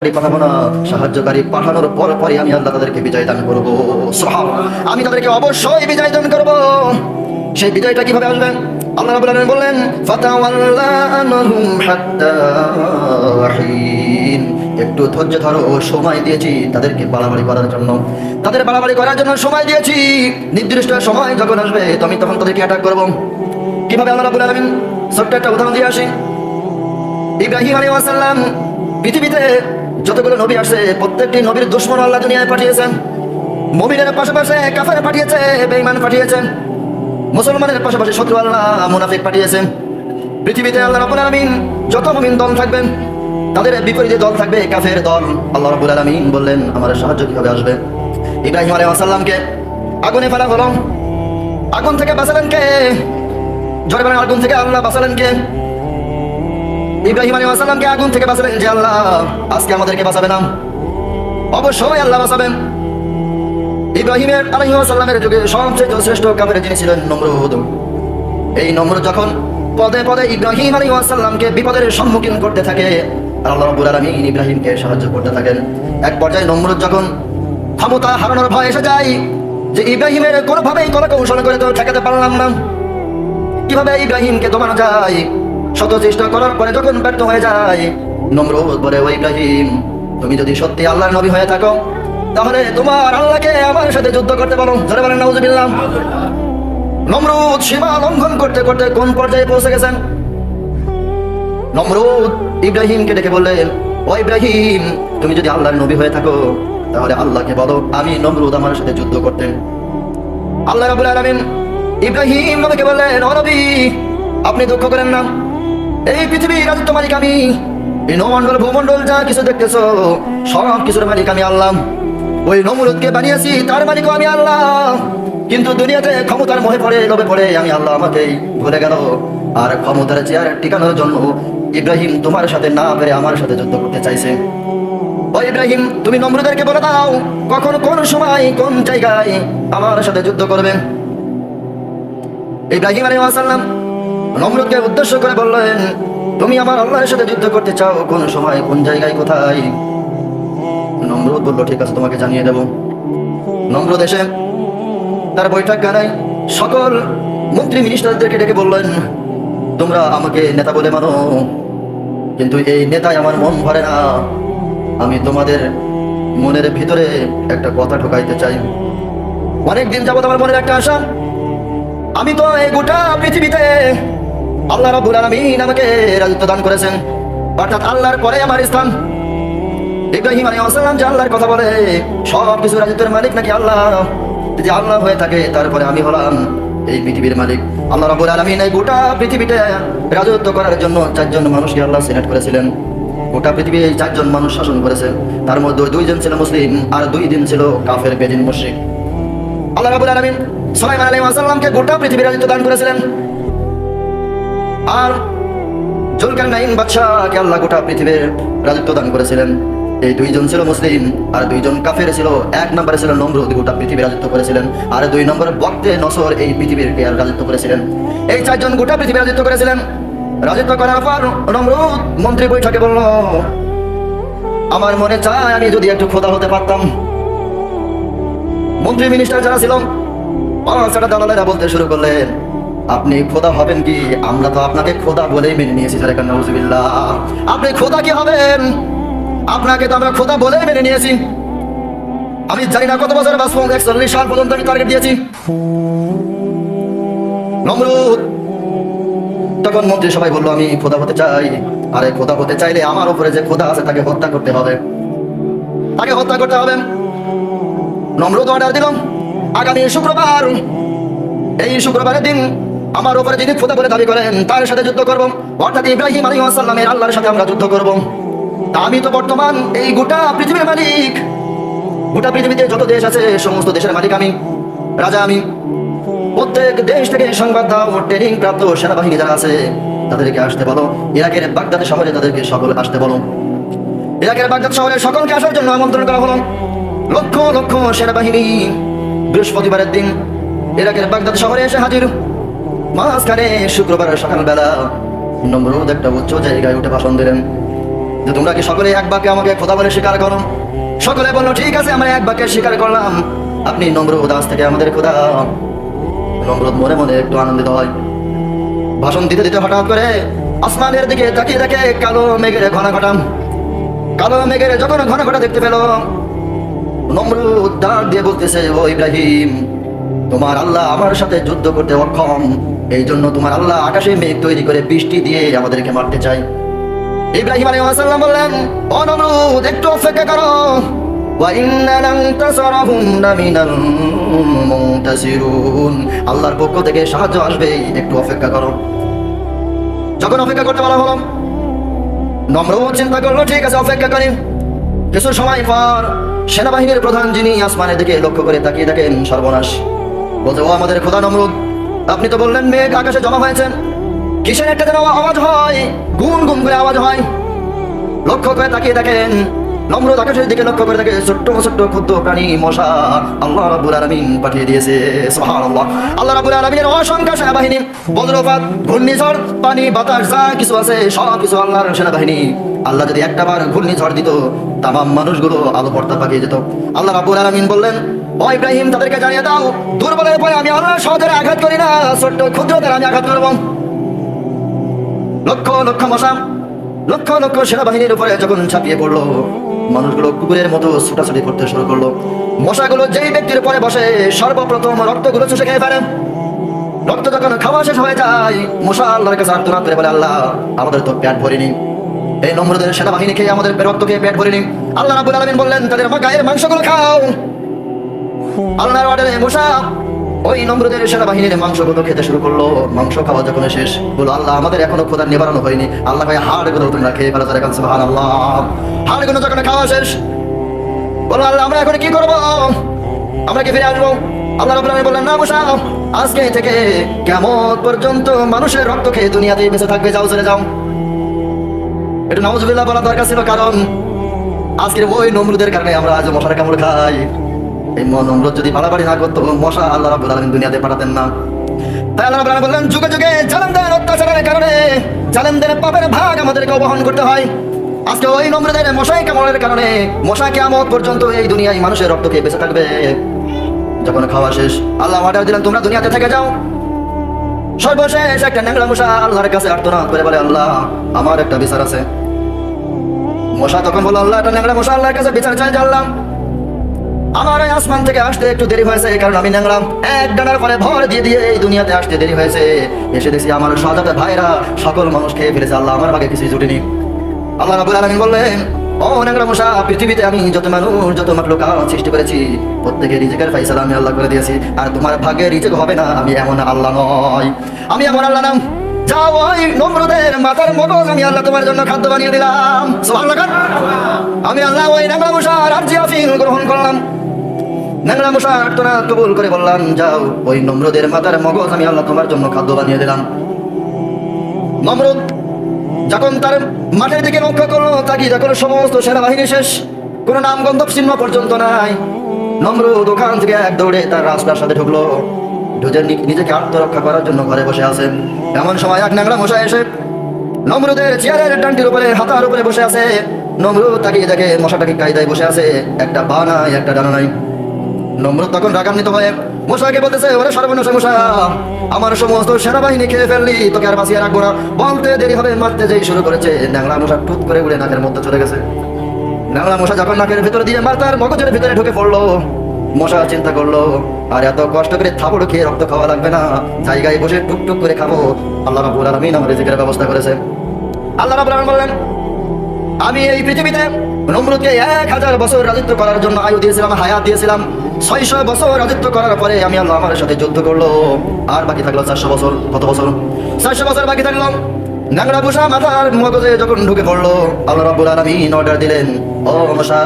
পাঠাবো না, সাহায্যকারী পাঠানোর পরে আমি আল্লাহ তাদেরকে বিজয় দান করবো। আমি তাদেরকে অবশ্যই বিজয় দান করবো। সেই বিজয়টা কিভাবে আসবে? আল্লাহ রাব্বুল আলামিন বললেন, ফাতাওয়াল্লা আনহুম হাত্তা হিন। একটু ধৈর্য ধরো, সময় দিয়েছি তাদেরকে বাড়াবাড়ি করার জন্য, তাদের বাড়াবাড়ি করার জন্য সময় দিয়েছি। নির্দিষ্ট সময় যখন আসবে আমি তখন তাদেরকে অ্যাটাক করবো। কিভাবে? আল্লাহ রাব্বুল আলামিন ছোট্ট একটা উদাহরণ দিয়ে আসি। ইব্রাহিম আলাইহিস সালাম, পৃথিবীতে যতগুলো নবী আসছে প্রত্যেকটি নবীর দুশমন আল্লাহ দুনিয়ায় পাঠিয়েছেন। মুমিনের পাশাপাশি কাফের পাঠিয়েছে, বেঈমান পাঠিয়েছেন। মুসলমানের পাশাপাশি শত্রু আল্লাহ মুনাফিক পাঠিয়েছেন। পৃথিবীতে আল্লাহ রাব্বুল আলামিন যত মুমিন দল থাকবেন তাদের বিপরীতে দল থাকবে কাফের দল। আল্লাহ রাব্বুল আলামিন বললেন, আমার সাহায্য কিভাবে আসবে? ইব্রাহিম আলাইহিস সালামকে আগুনে ফেলা হলো। আগুন থেকে বাঁচালেন কে? জোরে বলেন, আগুন থেকে আল্লাহ বাঁচালেন কে? ইব্রাহিম আলাইহিস সালামকে আগুন থেকে বাঁচালেন যে আল্লাহ। আজকে আমাদেরকে বাঁচাবে না? অবশ্যই আল্লাহ বাঁচাবেন। ইব্রাহিম আলাইহিস সালামের যুগে সবচেয়ে শ্রেষ্ঠ কাফের যিনি ছিলেন নমরুদ। এই নমরুদ যখন পদে পদে ইব্রাহিম আলাইহিস সালামকে বিপদের সম্মুখীন করতে থাকে, আল্লাহ রাব্বুল আলামিন ইব্রাহিমকে সাহায্য করতে থাকেন। এক পর্যায়ে নমরুদ যখন ক্ষমতা হারানোর ভয় এসে যায় যে ইব্রাহিমের কোনোভাবেই কৌশল করে তো ঠেকাতে পারলাম না, কিভাবে ইব্রাহিমকে দমানো যায়? শত চেষ্টা করার পরে যখন ব্যর্থ হয়ে যায়, নমরুদ বলে, ও ইব্রাহিম, তুমি যদি সত্যি আল্লাহর নবী হয়ে থাকো তাহলে তোমার আল্লাহকে আমার সাথে যুদ্ধ করতে বলো। ধরে বলেন নাউজুবিল্লাহ। নমরুদ সীমা লঙ্ঘন করতে করতে কোন পর্যায়ে পৌঁছে গেছেন? নমরুদ ইব্রাহিমকে ডেকে বললেন, ও ইব্রাহিম, তুমি যদি আল্লাহর নবী হয়ে থাকো তাহলে আল্লাহকে বলো আমি নমরুদ আমার সাথে যুদ্ধ করতেন। আল্লাহ রাব্বুল আলামিন ইব্রাহিম নবীকে বললেন, ও নবী, আপনি দুঃখ করেন না। এই পৃথিবীর রাজত্ব মালিক আমি। এই নমণ্ডল ভূমণ্ডল যা কিছু দেখতেছো সব কিছুর মালিক আমি আল্লাহ। ওই নমরুদকে বানিয়েছি, তার মালিকও আমি আল্লাহ। কিন্তু দুনিয়াতে ক্ষমতার মোহে পড়ে লোভে পড়ে আমি আল্লাহ আমাকেই ভুলে গেল। আর ক্ষমতার চেয়ারে টিকানোর জন্য ইব্রাহিম তোমার সাথে না পেরে আমার সাথে যুদ্ধ করতে চাইছে। ও ইব্রাহিম, তুমি নমরুদেরকে বলে দাও কখন কোন সময় কোন জায়গায় আমার সাথে যুদ্ধ করবেন। ইব্রাহিম আলাইহিস সালাম নমরুদকে উদ্দেশ্য করে বললেন, তুমি আমার আল্লাহর সাথে যুদ্ধ করতে চাও, কোন সময় কোন জায়গায় কোথায়? নমরুদ বলল, ঠিক আছে, তোমাকে জানিয়ে দেব। নমরুদ এসে তার বৈঠকখানায় সকল মন্ত্রী মিনিস্টারদেরকে ডেকে বললেন, তোমরা আমাকে নেতা বলে মানো, কিন্তু এই নেতায় আমার মন ভরে না। আমি তোমাদের মনের ভিতরে একটা কথা ঢোকাইতে চাই। অনেকদিন যাবত আমার মনের একটা আশা, আমি তো এই গোটা পৃথিবীতে আল্লাহ রাব্বুল আলামিন আমাকে রাজত্ব দান করেছেন, অর্থাৎ আল্লাহর পরে আমার স্থান। ইব্রাহিম আলাইহিস সালাম যে আল্লাহর কথা বলে, সব কিছু রাজত্বের মালিক নাকি আল্লাহ? যদি আল্লাহ হয়ে থাকে তারপরে আমি হলাম এই পৃথিবীর মালিক। আল্লাহ রাব্বুল আলামিন এই গোটা পৃথিবীতে রাজত্ব করার জন্য 4 জন মানুষকে আল্লাহ সিলেক্ট করেছিলেন। গোটা পৃথিবী 4 জন মানুষ শাসন করেছেন। তার মধ্যে 2 জন ছিল মুসলিম আর 2 জন ছিল কাফের বেজিন মুশরিক। আল্লাহ রাব্বুল আলামিন সুলাইমান আলাইহিস সালামকে গোটা পৃথিবীর রাজত্ব দান করেছিলেন, আর জুলকারনাইন বাদশাহকে আল্লাহ গোটা পৃথিবীর রাজত্ব দান করেছিলেন। এই 2 জন ছিল মুসলিম আর 2 জন কাফের ছিল। 1 নম্বরে ছিল নমরুদ, গোটা পৃথিবী রাজত্ব করেছিলেন। আর 2 নম্বরে বক্তে নসর এই পৃথিবীর রাজত্ব করেছিলেন। এই 4 জন গোটা পৃথিবী রাজত্ব করেছিলেন। রাজত্ব করার পর নমরুদ মন্ত্রী বৈঠকে বলল, আমার মনে চায় আমি যদি একটু খোদা হতে পারতাম। মন্ত্রী মিনিস্টার যারা ছিল 5টা দালালেরা বলতে শুরু করলেন, আপনি খোদা হবেন কি? আমরা তো আপনাকে খোদা বলেই মেনে নিয়েছি। নাউজুবিল্লাহ। আপনি খোদা কি হবেন? আপনাকে তো আমরা খোদা বলেই মেনে নিয়েছি। আমি জানি না কত বছর বাঁচবো, 41 সাল পর্যন্ত আমি টার্গেট দিয়েছি। নমরুদ তখন মন্ত্রী সবাই বললো, আমি খোদা হতে চাই। আরে খোদা হতে চাইলে আমার উপরে যে খোদা আছে তাকে হত্যা করতে হবে, তাকে হত্যা করতে হবে। নমরুদ অর্ডার দিল, আগামী শুক্রবার, এই শুক্রবারের দিন আমার উপরে যিনি খোদা বলে দাবি করেন তার সাথে যুদ্ধ করব, অর্থাৎ ইব্রাহিম আলাইহিস সালামের আল্লাহর সাথে আমরা যুদ্ধ করব। তা আমি তো বর্তমান এই গোটা পৃথিবীর মালিক। গোটা পৃথিবীতে যত দেশ আছে সমস্ত দেশের মালিক আমি, রাজা আমি। প্রত্যেক দেশ থেকে সংবাদ দাও, ট্রেনিং প্রাপ্ত সেনাবাহিনী যারা আছে তাদেরকে আসতে বলো। ইরাকের বাগদাদ শহরে তাদেরকে সকল আসতে বলো। ইরাকের বাগদাদ শহরে সকলকে আসার জন্য আমন্ত্রণ করা হলো। লক্ষ লক্ষ সেনাবাহিনী বৃহস্পতিবারের দিন ইরাকের বাগদাদ শহরে এসে হাজির। মাঝখানে শুক্রবার সকালবেলা নমরুদ একটা উচ্চ জায়গায় উঠে ভাষণ দিলেন। যে তোমরা কি সকলে এক বাক্যে আমাকে খোদা বলে স্বীকার করো? সকলে বললো ঠিক আছে, আমরা এক বাক্যে স্বীকার করলাম আপনি নমরুদ, আজ থেকে আমাদের খোদা। নমরুদ মনে মনে একটু আনন্দিত হয়। ভাষণ দিতে দিতে হঠাৎ করে আসমানের দিকে তাকিয়ে দেখে কালো মেঘের ঘনা ঘটা। কালো মেঘের যখন ঘন ঘটা দেখতে পেল, নমরুদ ডাক দিয়ে বলতেছে, ও ইব্রাহিম, তোমার আল্লাহ আমার সাথে যুদ্ধ করতে অক্ষম, এই জন্য তোমার আল্লাহ আকাশে মেঘ তৈরি করে বৃষ্টি দিয়ে আমাদেরকে মারতে চায়। ইব্রাহিম আলাইহিস সালাম বললেন, ও নমরুদ, একটু অপেক্ষা করো, ওয়া ইন্না লান তাসরাহুন্না মিনাল মুনতাসিরুন, আল্লাহর পক্ষ থেকে সাহায্য আসবে, একটু অপেক্ষা করো। যখন অপেক্ষা করতে বলা হলো, নমরুদ চিন্তা করলো ঠিক আছে অপেক্ষা করি। কিছু সময় পর সেনাবাহিনীর প্রধান, যিনি আসমানের দিকে লক্ষ্য করে তাকিয়ে দেখেন সর্বনাশ, বলছে, ও আমাদের খোদা নমরুদ, আপনি তো বললেন মেঘ আকাশে জমা হয়েছেন, কিসের একটা যেন আওয়াজ হয়, গুন গুন করে আওয়াজ হয়। লক্ষ্য করে তাকিয়ে দেখেন, নমরুদ আকাশের দিকে লক্ষ্য করে দেখে ছোট্ট ছোট্ট ক্ষুদ্র প্রাণী মশা আল্লাহ রাব্বুল আলামিন পাঠিয়ে দিয়েছে। সুবহানাল্লাহ, আল্লাহ রাব্বুল আলামিনের অসংখ্য সেনাবাহিনী, বজ্রপাত, ঘূর্ণিঝড়, পানি, বাতাস, যা কিছু আছে সব কিছু আল্লাহর সেনাবাহিনী। আল্লাহ যদি একটা বার ঘূর্ণিঝড় দিত, তামাম মানুষগুলো আলো পর্দা পাকিয়ে যেত। আল্লাহ রাব্বুল আলামিন বললেন, ও ইব্রাহিম, তাদেরকে জানিয়ে দাও, দুর্বলের ভয়ে আমি আল্লাহ সহজে আঘাত করি না, ছোট্ট ক্ষুদ্রদের আমি আঘাত করব। লক্ষ লক্ষ মশা, লক্ষ লক্ষ সেনাবাহিনীর উপরে যখন ছাপিয়ে পড়লো, মানুষগুলো কুকুরের মতো ছুটাছুটি করতে শুরু করলো। মশাগুলো যেই ব্যক্তির উপরে বসে সর্বপ্রথম রক্তগুলো চুষে খেয়ে ফেলে। রক্ত যখন খাওয়া শেষ হয়ে যায়, মশা আল্লাহর কাছে আর্তনাদ করে বলে, আল্লাহ, আমাদের তো পেট ভরেনি, এই নমরুদের সেনাবাহিনী খেয়ে আমাদের রক্ত খেয়ে পেট ভরেনি। আল্লাহ রাব্বুল আলামিন বললেন, তাদের গায়ের মাংসগুলো খাও। আল্লাহর অর্ডারে মশা ওই নমরুদের সেনাবাহিনীর মাংসগুলো খেতে শুরু করলো। মাংস খাওয়া যখন শেষ, বলো, আল্লাহ, আমাদের এখনো ক্ষুধা নিবারণ হয়নি, আল্লাহ ভাই হাড়গুলো তোমরা খেয়ে ফেলো। তারা সুবহানাল্লাহ, হাড়গুলো যখন খাওয়া শেষ, বলো, আল্লাহ, আমরা এখন কি করবো? আমরা কি ফিরে আসবো? আল্লাহ রাব্বুল আলামিন বললেন, না মশা, আজকে থেকে কিয়ামত পর্যন্ত মানুষের রক্ত খেয়ে দুনিয়াতে বেঁচে থাকবে, যাও চলে যাও। একটু নাউজুবিল্লাহ বলা দরকার ছিল, কারণ আজকের ওই নমরুদের কারণে আমরা আজ মশার কামড় খাই। এই নমরুদ যদি বাড়াবাড়ি না করতো, মশা আল্লাহ রাব্বুল আলামিন দুনিয়াতে পাঠাতেন না। তাই আল্লাহ রাব্বুল আলামিন বললেন, যুগে যুগে জালেমদের অত্যাচারের কারণে জালেমদের পাপের ভাগ আমাদেরকে বহন করতে হয়। আজকে ওই নমরুদের মশাই কামড়ের কারণে মশা কিয়ামত পর্যন্ত এই দুনিয়ায় মানুষের রক্ত খেয়ে বেঁচে থাকবে। যখন খাওয়া শেষ, আল্লাহ অর্ডার দিলেন, তোমরা দুনিয়াতে থেকে যাও। সর্বশেষ একটা ন্যাংরা মশা আল্লাহর কাছে আর্তনাদ করে বলে, আল্লাহ, আমার একটা বিচার আছে। মশা তখন বলল, আল্লাহ, একটা ন্যাংরা মশা আল্লাহর কাছে বিচার চাই। জানলাম আমার এই আসমান থেকে আসতে একটু দেরি হয়েছে, কারণ আমি ন্যাংরাম, এক ডানার পরে ভর দিয়ে দিয়ে এই দুনিয়াতে আসতে দেরি হয়েছে। এসে দেখছি আমার সহজাত ভাইরা সকল মানুষ খেয়ে ফেলেছে, আল্লাহ, আমার ভাগে কিছুই জুটেনি। আল্লাহ রাব্বুল আলামিন বললেন, ও ন্যাংরা মশা, পৃথিবীতে আমি যত মানুষ, যত মাখলুক সৃষ্টি করেছি, প্রত্যেকের রিজিকের ফায়সালা আমি আল্লাহ করে দিয়েছি। আর তোমার ভাগে রিজিক হবে না, আমি এমন আল্লাহ নয়, আমি এমন আল্লাহ নাম। যাও, ওই নমরুদের মাথার মগজ আমি আল্লাহ তোমার জন্য খাদ্য বানিয়ে দিলাম। সুবহানাল্লাহ, আমি আল্লাহ ওই ন্যাংরা মশার আরজি আফিল গ্রহণ করলাম। ন্যাংরা মশা আর্তনাদ কবুল করে বললাম, যাও, ওই নমরুদের মাথার মগজ আমি আল্লাহ তোমার জন্য খাদ্য বানিয়ে দিলাম। নমরুদ যখন তার মাঠের দিকে লক্ষ্য করলো, তাকিয়ে যখন সমস্ত সেনাবাহিনী শেষ, কোনো নাম গন্ধব চিহ্ন পর্যন্ত নাই, নমরুদ ওখান থেকে এক দৌড়ে তার রাস্তার সাথে ঢুকলো। ঢুকে নিজেকে আত্মরক্ষা করার জন্য ঘরে বসে আছে। এমন সময় এক ন্যাংরা মশা এসে নমরুদের চেয়ারের ডান্টির উপরে, হাতার উপরে বসে আছে। নমরুদ তাকিয়ে দেখে মশাটাকে কায়দায় বসে আছে, একটা পা নাই, একটা ডানা নাই। নমরুদ তখন রাগান্বিত হয়ে মশাকে বলতেছে, ওরে সর্বনাশা মশা, আমার সমস্ত সেনাবাহিনী খেয়ে ফেললি, তোকে আর বাঁচিয়ে রাখবো না। বলতে দেরি হবে, মারতে যেই শুরু করেছে, ন্যাংরা মশা টুট করে উড়ে নাকের মধ্যে চলে গেছে। ন্যাংরা মশা যখন নাকের ভিতরে দিয়ে মাথার মগজের ভিতরে ঢুকে পড়লো, মশা চিন্তা করলো, আর এত কষ্ট করে থাবড় খেয়ে রক্ত খাওয়া লাগবে না, জায়গায় বসে টুকটুক করে খাবো। আল্লাহ রাব্বুল আলামিন আমার রিজিকের ব্যবস্থা করেছে। আল্লাহ রাব্বুল আলামিন বললেন, আমি এই পৃথিবীতে নমরুদকে 1000 বছর রাজত্ব করার জন্য আয়ু দিয়েছিলাম, হায়াত দিয়েছিলাম। 600 বছর রাজত্ব করার পরে আমি আল্লাহ আমার সাথে যুদ্ধ করলো, আর বাকি থাকলো 400 বছর। কত বছর? 400 বছর বাকি থাকলো। ন্যাংরা মশা মাথার মগজে যখন ঢুকে পড়লো, আল্লাহ রাব্বুল আলামিন অর্ডার দিলেন, ও মশা,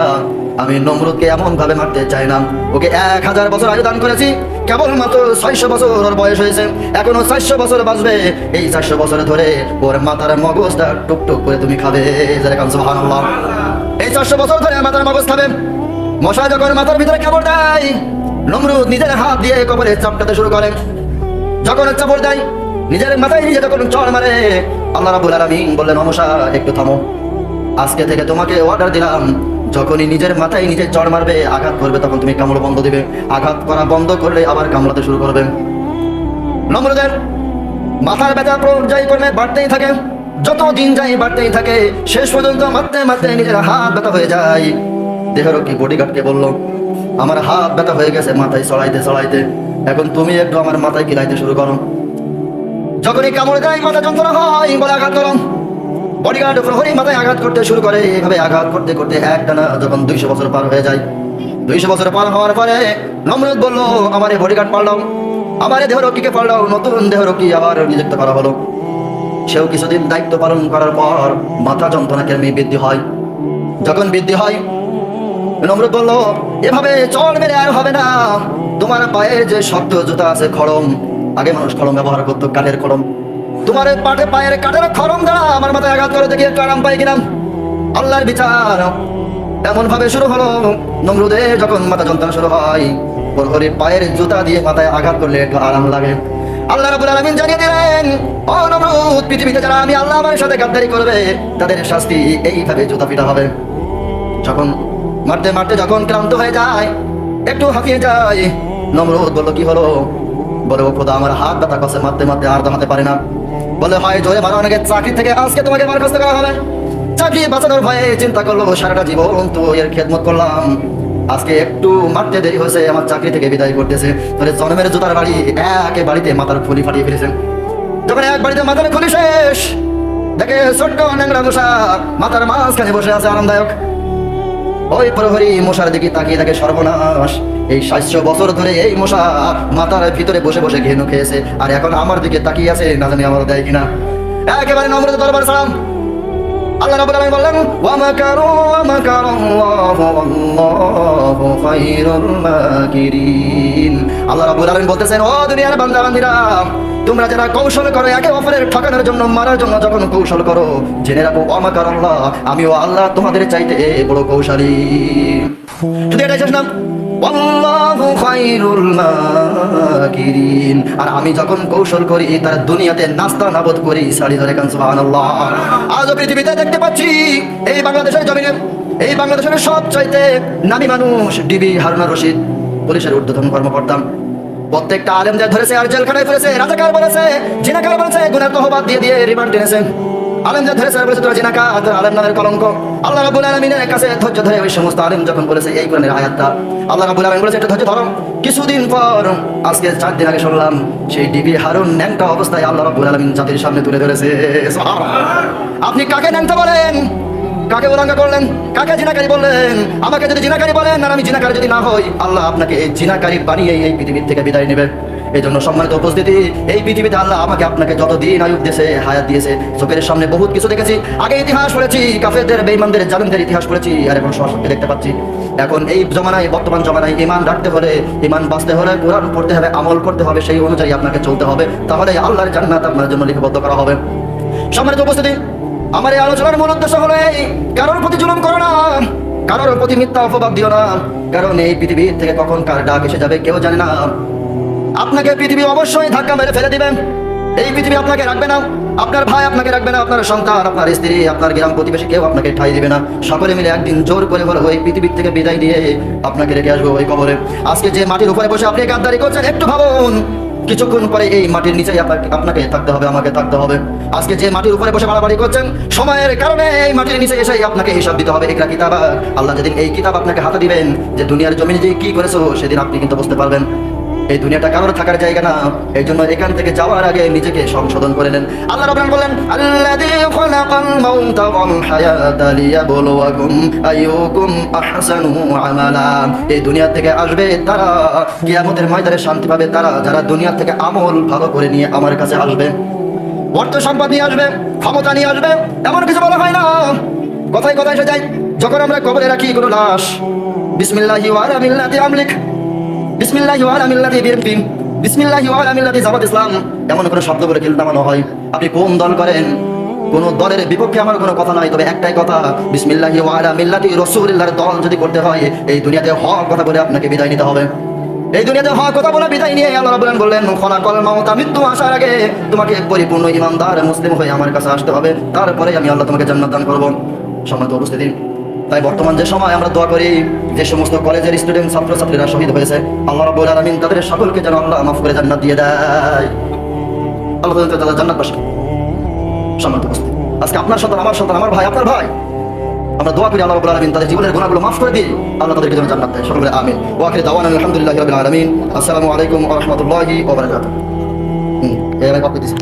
আমি নমরুদকে এমন ভাবে মারতে চাই না, ওকে 1000 বছর আয়ু দান করেছি, কেবলমাত্র 600 বছর ওর বয়স হয়েছে, এখনো 400 বছর বাঁচবে। এই 400 বছর ধরে ওর মাথার মগজটা টুকটুক করে তুমি খাবে। সুবহানাল্লাহ, এই 400 বছর ধরে মাথার মগজ খাবে। মশা যখন মাথার ভিতরে কামড় দেয়, নমরুদ নিজের হাত দিয়ে কবরে চাপটাতে শুরু করে। যখন চাপড় দেয়, নিজের মাথায় নিজে যখন চড় মারে, আল্লাহ রাব্বুল আলামিন বললেন, ও মশা, একটু থামো। আজকে থেকে তোমাকে অর্ডার দিলাম, যখনই নিজের মাথায় নিজে চড় মারবে, আঘাত করবে, তখন তুমি কামড় বন্ধ দিবে। আঘাত করা বন্ধ করলে আবার কামড়াতে শুরু করবে। নমরুদের মাথার ব্যথা পর্যায়ক্রমে বাড়তেই থাকে, যত দিন যায় বাড়তেই থাকে, শেষ পর্যন্ত মারতে মারতে নিজের হাত ব্যথা হয়ে যায়। দেহরক্ষী বডিগার্ডকে বলল, আমার হাত ব্যথা হয়ে গেছে মাথায় চড়াইতে চড়াইতে, এখন তুমি একটু আমার মাথায় কিলাইতে শুরু করো। যখনই কামড় দেয় মাথা যন্ত্রণা হয় বলে আঘাত করো। বডিগার্ড প্রহরী মাথায় আঘাত করতে শুরু করে। এইভাবে আঘাত করতে করতে একটানা যখন 200 বছর পার হয়ে যায়, 200 বছর পার হওয়ার পরে নমরুদ বলল, আমার এই বডিগার্ড পাল্টাও, আমার এই দেহরক্ষীকে পাল্টাও। নতুন দেহরক্ষী আবার নিযুক্ত করা হলো। সেও কিছুদিন দায়িত্ব পালন করার পর মাথা যন্ত্রণা কেমনি বৃদ্ধি হয়। যখন বৃদ্ধি হয়, নমরুদ বলল, এভাবে চল মেরে আর হবে না। তোমার পায়ের যে শক্ত জুতা আছে খড়ম, আগে মানুষ খড়ম ব্যবহার করতো, কাঠের খড়ম, তোমার পায়ের কাঠের খড়ম দ্বারা আমার মাথায় আঘাত করে দেখি একটু আরাম পাই কিনা। আল্লাহর বিচার এমন ভাবে শুরু হলো। নমরুদের যখন মাথা যন্ত্রণা শুরু হয়, প্রহরীর পায়ের জুতা দিয়ে মাথায় আঘাত করলে একটু আরাম লাগে। আল্লাহ রাব্বুল আলামিন জানিয়ে দিলেন, ও নমরুদ, পৃথিবীতে যারা আমি আল্লাহ আমার সাথে গাদ্দারি করবে তাদের শাস্তি এইভাবে জুতা পিটা হবে। যখন মারতে মারতে যখন ক্লান্ত হয়ে যায়, একটু হাঁপিয়ে যায়, নমরুদ বলল, কি হলো? বলে, ও খোদা, আমার হাত ব্যথা করছে, মারতে মারতে আর দাঁড়াতে পারে না। বলে, হয় জোরে মারো, অনেকে চাকরি থেকে আজকে তোমাকে বরখাস্ত করা হবে। চাকরি বাঁচানোর ভয়ে চিন্তা করলো, সারাটা জীবন তো এর খেদমত করলাম, আজকে একটু মারতে দেরি হয়েছে, আমার চাকরি থেকে বিদায় করতেছে। তাহলে জন্মের জুতার বাড়ি একে বাড়িতে মাথার খুলি ফাটিয়ে ফেলেছেন। যখন এক বাড়িতে মাথার খুলি শেষ, দেখে ছোট্ট ন্যাংরা মশা মাথার মাঝখানে বসে আছে আরামদায়ক। ওই প্রহরী মশার দিকে তাকিয়ে থাকে, সর্বনাশ, এই 700 বছর ধরে এই মশা মাথার ভিতরে বসে বসে ঘেনু খেয়েছে, আর এখন আমার দিকে তাকিয়ে আছে, না জানি আমার দেয় কিনা। একেবারে নমরুদের দরবার সালাম। আল্লাহ রাব্বুল আলামিন বললেন, ওয়া মাকারু ওয়া মাকারাল্লাহু ওয়াল্লাহু খায়রুল মাকিরিন। আল্লাহ রাব্বুল আলামিন বলতেছেন, ও দুনিয়ার বান্দা বান্দীরা, তোমরা যারা কৌশল করো একে অপরের ঠকানোর জন্য, মারার জন্য যখন কৌশল করো, জেনে রাখো, ওয়া মাকারাল্লাহ, আমিও আল্লাহ তোমাদের চাইতে বড় কৌশলী। শুধু এটাই শেষ না, আল্লাহু খায়রুল মাকিরিন, আর আমি যখন কৌশল করি তার দুনিয়াতে নাস্তা নাবুদ করি। সারি ধরে কান সুবহানাল্লাহ। আজ পৃথিবীতে দেখতে পাচ্ছি, এই বাংলাদেশের জমিনে, এই বাংলাদেশের সবচাইতে নামী মানুষ ডিবি হারুনুর রশিদ, পুলিশের ঊর্ধ্বতন কর্মকর্তা, প্রত্যেকটা আলেমদের ধরেছে আর জেলখানায় ফেলেছে, রাজাকার বলেছে, জিনাকার বলেছে, গুনার তহবাদ দিয়ে দিয়ে রিমান্ড টেনেছে। আলেমদের ধরেছে আর বলেছে তোরা জিনাকার, তোরা আলেম নামের কলঙ্ক। আল্লাহ রাব্বুল আলামিনের কাছে ধৈর্য ধরে ওই সমস্ত আলেম যখন বলেছে এই কোরআনের আয়াতটা, আল্লাহ রাব্বুল আলামিন বলেছে, একটু ধৈর্য ধরো। কিছুদিন পর, আজকে 4 দিন আগে শুনলাম, সেই ডিবি হারুন ন্যাংটা অবস্থায় আল্লাহ রাব্বুল আলামিন জাতির সামনে তুলে ধরেছে। আপনি কাকে ন্যাংটা বলেন? কাকে উলঙ্গ করলেন? কাকে জিনাকারী বললেন? আমাকে যদি জিনাকারী বলেন আর আমি জিনাকারী যদি না হই, আল্লাহ আপনাকে এই জিনাকারী বানিয়ে এই পৃথিবীর থেকে বিদায় নেবে। এই জন্য সম্মানিত উপস্থিতি, এই পৃথিবীতে আল্লাহ আমাকে আপনাকে যতদিন আয়ু দিয়েছে, হায়াত দিয়েছে, চোখের সামনে বহুত কিছু দেখেছি। আগে ইতিহাস পড়েছি, কাফেরদের, বেঈমানদের, জালিমদের ইতিহাস পড়েছি, আর এখন সরাসরি দেখতে পাচ্ছি। এখন এই জমানায়, বর্তমান জমানায় ঈমান রাখতে হলে, ঈমান বাঁচতে হলে কোরআন পড়তে হবে, আমল করতে হবে, সেই অনুযায়ী আপনাকে চলতে হবে, তাহলে আল্লাহর জান্নাত আপনার জন্য লিপিবদ্ধ করা হবে। সম্মানিত উপস্থিতি, আমার এই আলোচনার মূল উদ্দেশ্য হলো এই, কারোর প্রতি জুলুম করো না, কারোর প্রতি মিথ্যা অপবাদ দিও না, কারণ এই পৃথিবী থেকে কখন কার ডাক এসে যাবে কেউ জানে না। আপনাকে পৃথিবী অবশ্যই ধাক্কা মেরে ফেলে দিবেন। এই পৃথিবী আপনাকে রাখবে না, আপনার ভাই আপনাকে রাখবে না, আপনার সন্তান, আপনার স্ত্রী, আপনার গ্রাম প্রতিবেশী কেউ আপনাকে ঠাঁই দিবে না। সকলে মিলে একদিন জোর করে হলো ওই পৃথিবীর থেকে বিদায় দিয়ে আপনাকে রেখে আসবো ওই কবরে। আজকে যে মাটির উপরে বসে আপনি গাদ্দারি করছেন, একটু ভাবুন, কিছুক্ষণ পরে এই মাটির নিচেই আপনাকে থাকতে হবে, আমাকে থাকতে হবে। আজকে যে মাটির উপরে বসে বাড়াবাড়ি করছেন, সময়ের কারণে এই মাটির নিচে এসেই আপনাকে হিসাব দিতে হবে। একটা কিতাব, আল্লাহ যেদিন এই কিতাব আপনাকে হাতে দিবেন, যে দুনিয়ার জমিনে যে কি করেছো, সেদিন আপনি কিন্তু বুঝতে পারবেন এই দুনিয়াটা কারোর থাকার জায়গা না। এই জন্য এখান থেকে যাওয়ার আগে নিজেকে সংশোধন করে নেন। আল্লাহ রাব্বুল আলামিন বলেন, আল্লাযী খালাকাল মাউতা ওয়াল হায়াতা লিয়াবলুয়াকুম আইয়ুকুম আহসানু আমালা। এই দুনিয়া থেকে আসবে তারা, কিয়ামতের ময়দানে শান্তি পাবে তারা, যারা দুনিয়া থেকে আমল ভালো করে নিয়ে আমার কাছে আসবে। অর্থ সম্পদ নিয়ে আসবে, ক্ষমতা নিয়ে আসবে, এমন কিছু বলা হয় না। কথায় কথায় এসে যায়, যখন আমরা কবরে রাখি কোনো লাশ, বিসমিল্লাহি ওয়া আলা মিল্লাতি আমলিক, বিসমিল্লাহি ওয়া আলা মিল্লাতি বিরবিন, বিসমিল্লাহি ওয়া আলা মিল্লাতি জামাত ইসলাম, এমন কোনো শব্দ বলে কিল নামানো হয়। আপনি কোন দল করেন, কোন দলের বিপক্ষে আমার কোনো কথা নাই, তবে একটাই কথা, বিসমিল্লাহি ওয়া আলা মিল্লাতি রাসূলিল্লাহর দল যদি করতে হয়, এই দুনিয়াতে হক কথা বলে আপনাকে বিদায় নিতে হবে। এই দুনিয়াতে হক কথা বলে বিদায় নিয়ে আল্লাহ রাব্বুল আলামিন বললেন, খালাকাল মাউতা, মৃত্যু আসার আগে তোমাকে পরিপূর্ণ ঈমানদার মুসলিম হয়ে আমার কাছে আসতে হবে, তারপরে আমি আল্লাহ তোমাকে জান্নাত দান করব। সম্মানিত উপস্থিতি, তাই বর্তমান যে সময় আমরা দোয়া করি, যে সমস্ত কলেজের স্টুডেন্ট ছাত্রছাত্রীরা শহীদ হয়েছে, আল্লাহ রাব্বুল আলামিন তাদের সকলকে যেন আল্লাহ মাফ করে জান্নাত দিয়ে দেয়, আল্লাহ তাদের জান্নাত বাসী। সম্মানিত উপস্থিতি, আজকে আপনার সন্তান, আমার ভাই, আপনার ভাই, আমরা দোয়া করি আল্লাহ রাব্বুল আলামিন তাদের জীবনের গুনাহগুলো মাফ করে দিই, আল্লাহ তাদেরকে যেন জান্নাত দেয়। সকলে আমিন। ওয়া আখিরু দাওয়ানা আলহামদুলিল্লাহি রাব্বিল আলামিন। আসসালামু আলাইকুম ওয়া রাহমাতুল্লাহি ওয়া বারাকাতুহু। এই ভাই কপি দিছি।